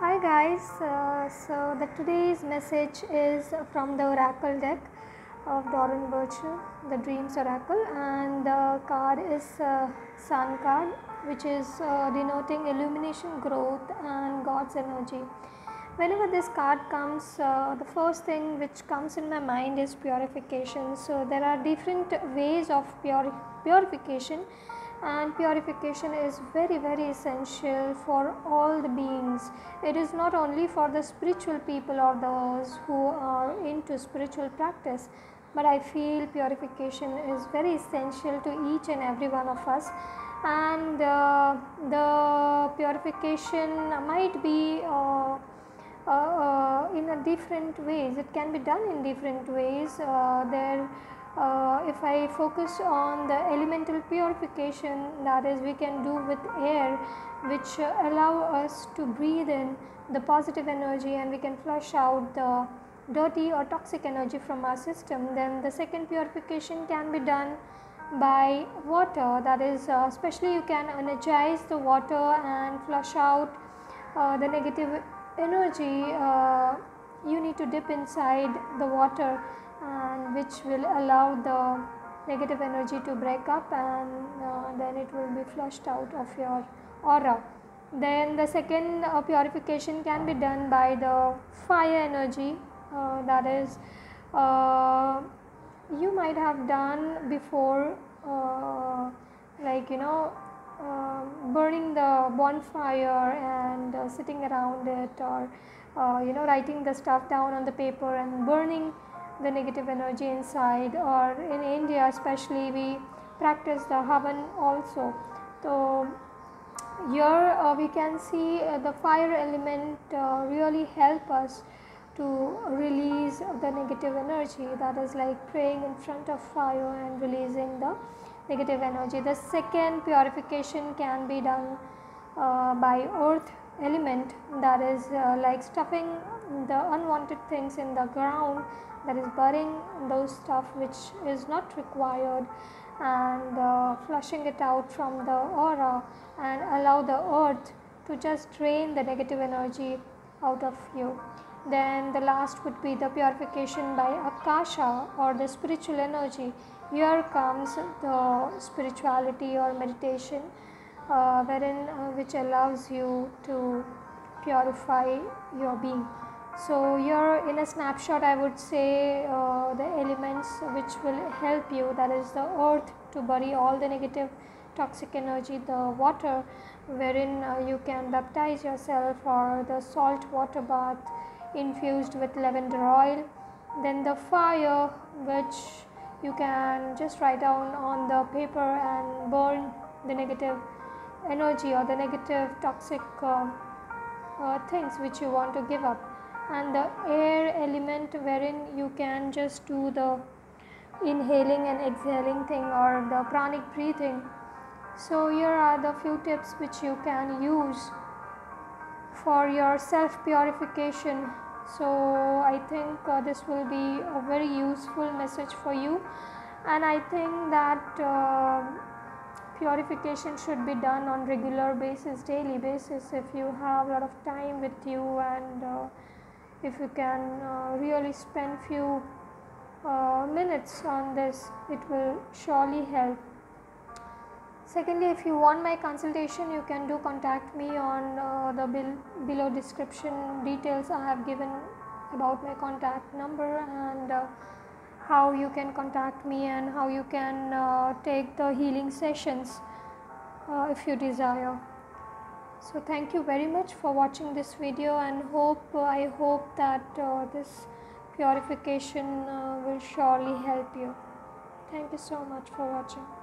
Hi guys, so the today's message is from the Oracle deck of Doran Birchall, the Dreams Oracle, and the card is Sun card, which is denoting illumination, growth, and God's energy. Whenever this card comes, the first thing which comes in my mind is purification. So there are different ways of purification, and purification is very essential for all the beings. It is not only for the spiritual people or those who are into spiritual practice, but I feel purification is very essential to each and every one of us. And the purification might be in a different ways. It can be done in different ways. If I focus on the elemental purification, that is we can do with air, which allow us to breathe in the positive energy and we can flush out the dirty or toxic energy from our system. Then the second purification can be done by water, that is especially you can energize the water and flush out the negative energy. You need to dip inside the water, and which will allow the negative energy to break up, and then it will be flushed out of your aura. Then the second purification can be done by the fire energy, that is you might have done before, like burning the bonfire and sitting around it, or writing the stuff down on the paper and burning the negative energy inside. Or in India especially, we practice the Havan also. So here we can see the fire element really help us to release the negative energy, that is like praying in front of fire and releasing the negative energy. The second purification can be done by earth element, that is like stuffing the unwanted things in the ground, that is burying those stuff which is not required, and flushing it out from the aura and allow the earth to just drain the negative energy out of you. Then the last would be the purification by Akasha, or the spiritual energy. Here comes the spirituality or meditation, which allows you to purify your being. So here in a snapshot I would say the elements which will help you, that is the earth to bury all the negative toxic energy, the water wherein you can baptize yourself, or the salt water bath infused with lavender oil. Then the fire, which you can just write down on the paper and burn the negative energy or the negative toxic things which you want to give up. And the air element, wherein you can just do the inhaling and exhaling thing, or the pranic breathing. So here are the few tips which you can use for your self purification. So I think this will be a very useful message for you, and I think that purification should be done on regular basis, daily basis, if you have a lot of time with you, and if you can really spend few minutes on this, it will surely help. Secondly, if you want my consultation, you can do contact me on the below description details I have given about my contact number, and how you can contact me and how you can take the healing sessions if you desire. So thank you very much for watching this video, and I hope that this purification will surely help you. Thank you so much for watching.